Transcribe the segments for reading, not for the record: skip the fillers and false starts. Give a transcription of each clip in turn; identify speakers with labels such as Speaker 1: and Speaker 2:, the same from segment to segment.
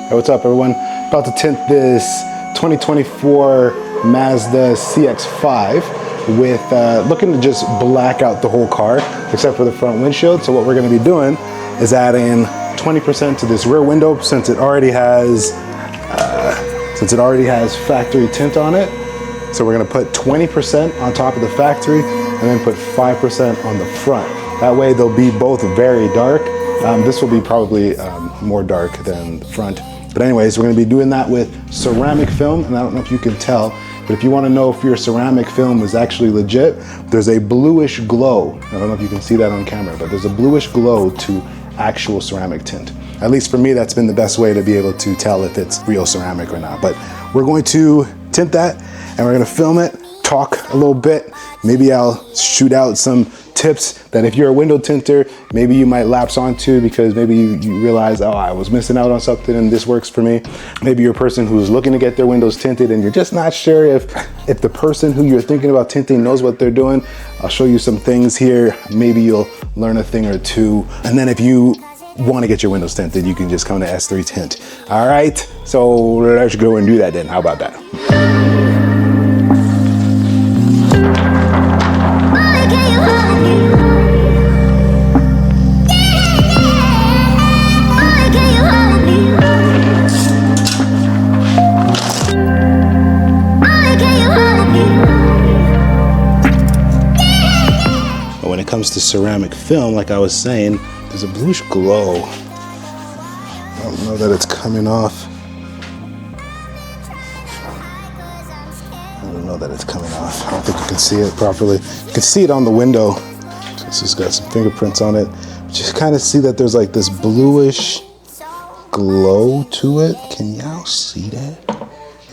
Speaker 1: Hey, what's up everyone? About to tint this 2024 Mazda CX-5 with looking to just black out the whole car except for the front windshield. So what we're going to be doing is adding 20% to this rear window since it already has factory tint on it. So we're going to put 20% on top of the factory and then put 5% on the front. That way they'll be both very dark. This will be probably more dark than the front. But anyways, we're gonna be doing that with ceramic film, and I don't know if you can tell, but if you wanna know if your ceramic film is actually legit, there's a bluish glow. I don't know if you can see that on camera, but there's a bluish glow to actual ceramic tint. At least for me, that's been the best way to be able to tell if it's real ceramic or not. But we're going to tint that, and we're gonna film it, talk a little bit. Maybe I'll shoot out some tips that if you're a window tinter, maybe you might lapse onto because maybe you realize, oh, I was missing out on something and this works for me. Maybe you're a person who's looking to get their windows tinted and you're just not sure if the person who you're thinking about tinting knows what they're doing. I'll show you some things here. Maybe you'll learn a thing or two. And then if you want to get your windows tinted, you can just come to S3 Tint. All right, so let's go and do that then. How about that? When it comes to ceramic film, like I was saying, there's a bluish glow. I don't know that it's coming off. I don't think you can see it properly. You can see it on the window. This has got some fingerprints on it. Just kind of see that there's like this bluish glow to it. Can y'all see that?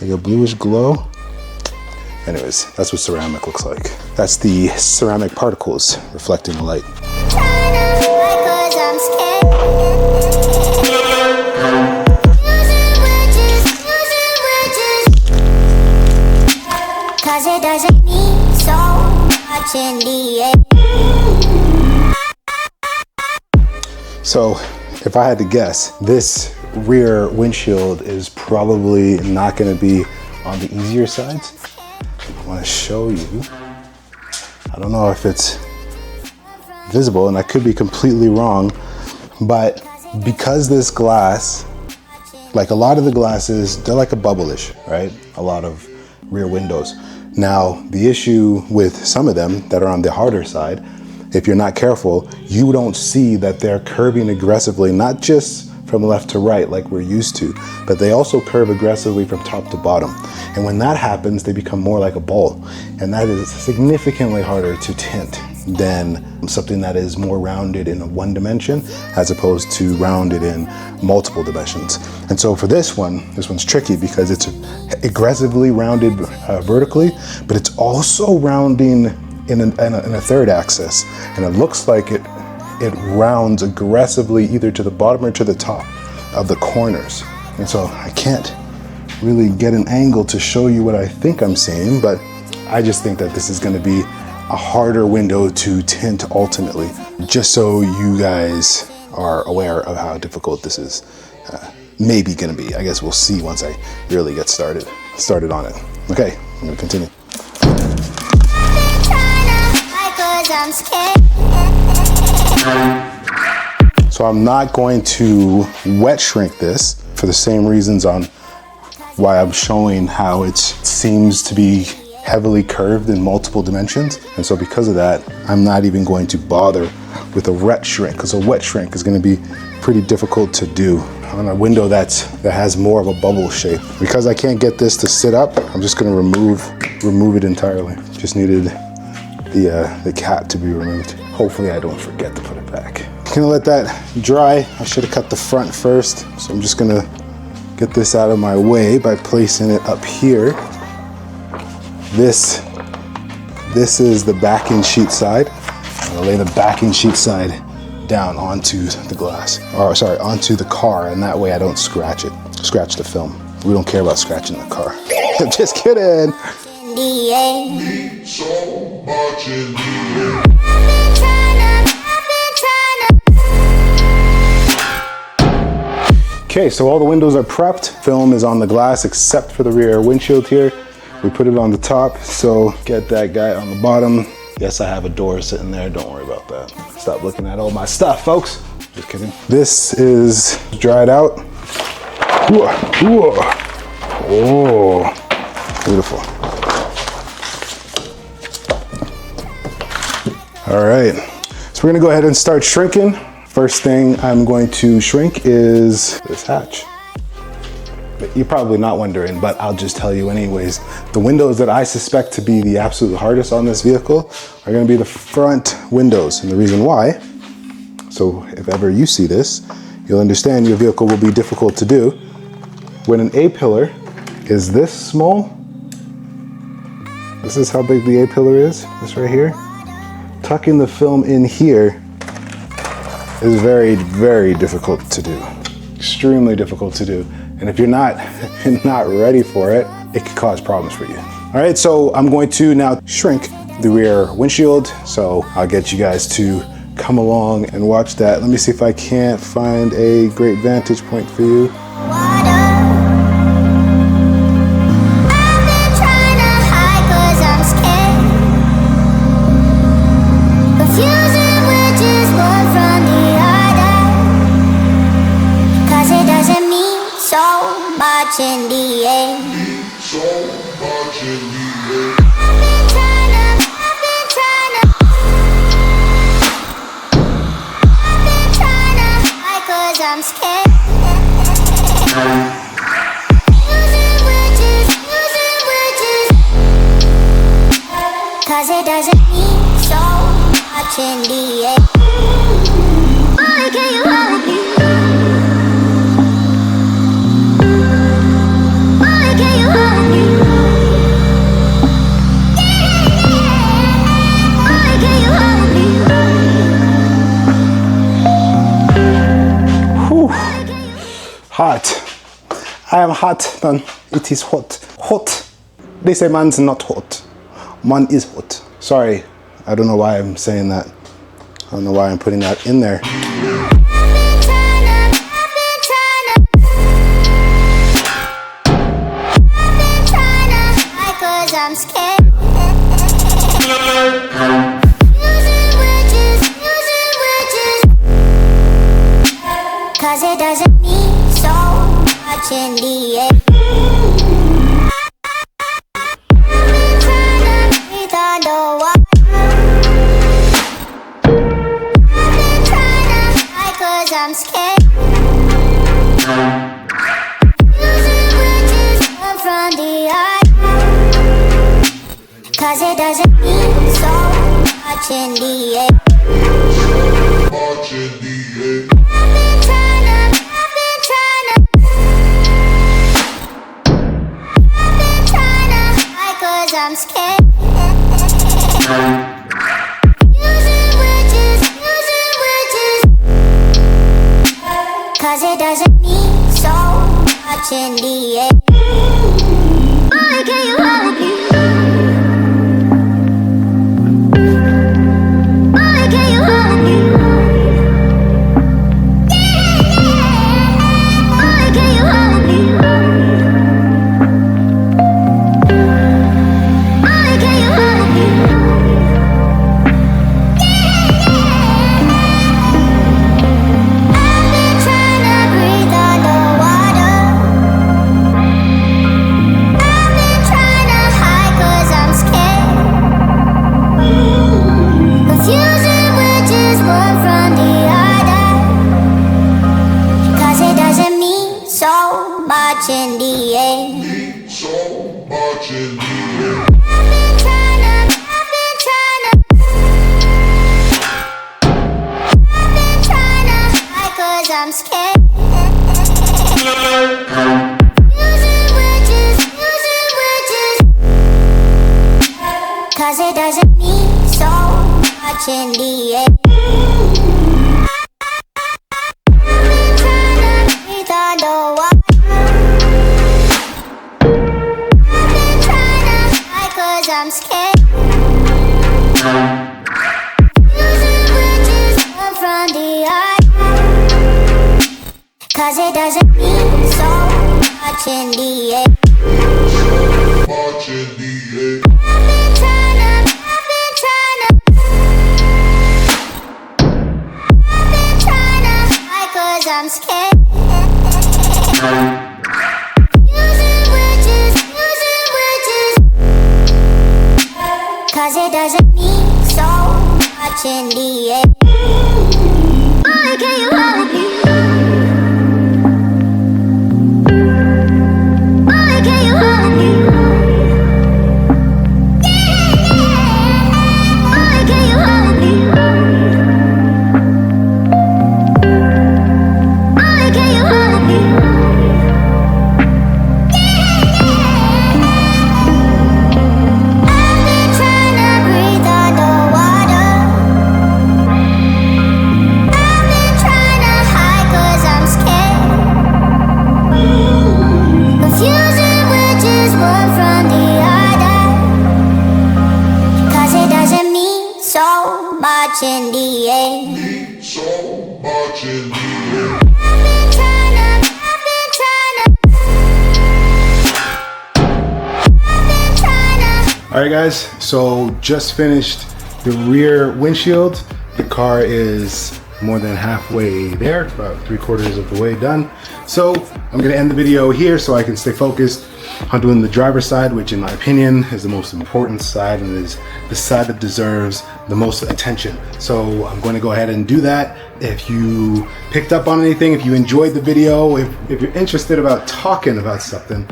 Speaker 1: Like a bluish glow. Anyways, that's what ceramic looks like. That's the ceramic particles reflecting the light. So, if I had to guess, this rear windshield is probably not going to be on the easier sides. I want to show you. I don't know if it's visible, and I could be completely wrong, but because this glass, like a lot of the glasses, they're like a bubble-ish, right? A lot of rear windows. Now, the issue with some of them that are on the harder side, if you're not careful, you don't see that they're curving aggressively, not just from left to right like we're used to, but they also curve aggressively from top to bottom. And when that happens, they become more like a ball. And that is significantly harder to tint than something that is more rounded in one dimension as opposed to rounded in multiple dimensions. And so for this one's tricky because it's aggressively rounded vertically, but it's also rounding in a third axis. And it looks like it rounds aggressively either to the bottom or to the top of the corners. And so I can't really get an angle to show you what I think I'm seeing, but I just think that this is gonna be a harder window to tint ultimately, just so you guys are aware of how difficult this is maybe gonna be. I guess we'll see once I really get started on it. Okay, I'm gonna continue. So I'm not going to wet shrink this for the same reasons on why I'm showing how it seems to be heavily curved in multiple dimensions. And so because of that, I'm not even going to bother with a wet shrink, because a wet shrink is going to be pretty difficult to do on a window that has more of a bubble shape. Because I can't get this to sit up, I'm just going to remove it entirely. Just needed the cap to be removed. Hopefully I don't forget to put it back. I'm gonna let that dry. I should have cut the front first, so I'm just gonna get this out of my way by placing it up here. This is the backing sheet side. I'm gonna lay the backing sheet side down onto the glass, or sorry, onto the car, and that way I don't scratch the film. We don't care about scratching the car. I'm just kidding. Okay, so all the windows are prepped. Film is on the glass except for the rear windshield here. We put it on the top, so get that guy on the bottom. Yes, I have a door sitting there, don't worry about that. Stop looking at all my stuff, folks. Just kidding. This is dried out. Oh, beautiful. All right, so we're gonna go ahead and start shrinking. First thing I'm going to shrink is this hatch. You're probably not wondering, but I'll just tell you anyways. The windows that I suspect to be the absolute hardest on this vehicle are gonna be the front windows. And the reason why, so if ever you see this, you'll understand your vehicle will be difficult to do. When an A-pillar is this small, this is how big the A-pillar is, this right here. Tucking the film in here is very, very difficult to do. Extremely difficult to do. And if you're not ready for it, it could cause problems for you. All right, so I'm going to now shrink the rear windshield. So I'll get you guys to come along and watch that. Let me see if I can't find a great vantage point for you.
Speaker 2: In the end. So much in the end. I've been trying to hide 'cause I'm scared. Using witches, 'cause it doesn't mean so much in the end. Boy, can you hold me?
Speaker 1: Hot. I am hot, man. It is hot. Hot. They say man's not hot. Man is hot. Sorry, I don't know why I'm saying that. I don't know why I'm putting that in there.
Speaker 2: I'm scared. Using witches, 'cause it doesn't mean so much in the end. I've been trying to breathe underwater. I've been trying to hide 'cause I'm scared. Using witches from the eye. 'Cause it doesn't mean so much in the end. Much in the end. I've been trying to hide 'cause I'm scared. Using witches, 'cause it doesn't mean so much in the end. Boy, can you hold me? In the end. So much in the end. I've been trying to hide 'cause I'm scared. Using witches, 'cause it doesn't mean so much in the end. I've been trying to breathe underwater. I'm scared. Using witches from the eye. Cause it doesn't mean so much in the end. I've been tryna hide cause I'm scared. Using witches. Cause it doesn't mean so much in the end. Boy, can you hold me? Boy, can you hold me? Boy, can you hold me? Boy, can you hold me? I've been trying to breathe underwater. I've been trying to hide cause I'm scared. Confusing which is one from the other. Cause it doesn't mean so much in the end. I've been tryna.
Speaker 1: All right, guys, so just finished the rear windshield. The car is more than halfway there, about 3/4 of the way done. So I'm gonna end the video here so I can stay focused on doing the driver's side, which in my opinion is the most important side and is the side that deserves the most attention. So I'm going to go ahead and do that. If you picked up on anything, if you enjoyed the video, if you're interested about talking about something,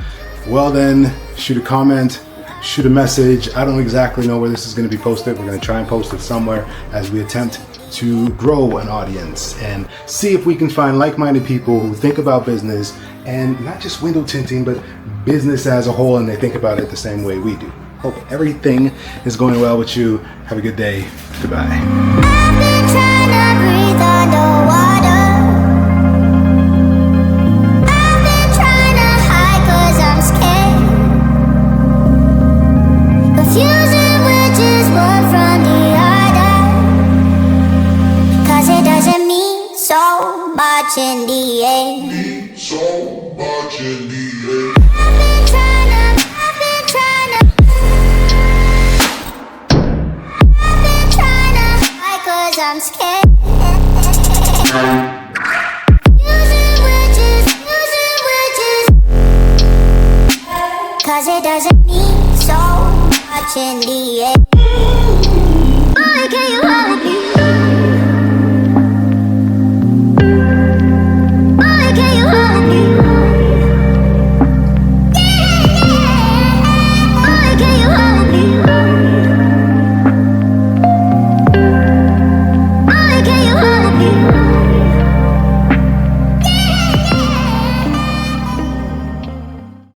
Speaker 1: well then shoot a comment, shoot a message. I don't exactly know where this is going to be posted. We're going to try and post it somewhere as we attempt to grow an audience and see if we can find like-minded people who think about business and not just window tinting, but business as a whole, and they think about it the same way we do. Hope everything is going well with you. Have a good day. Goodbye.
Speaker 2: I've been trying to breathe underwater. I've been trying to hide cause I'm scared. Confusing which is one from the other. Cause it doesn't mean so much in the end. I've been tryna hide cause I'm scared. Using witches. Cause it doesn't mean so much in the end. Boy, can you hold me?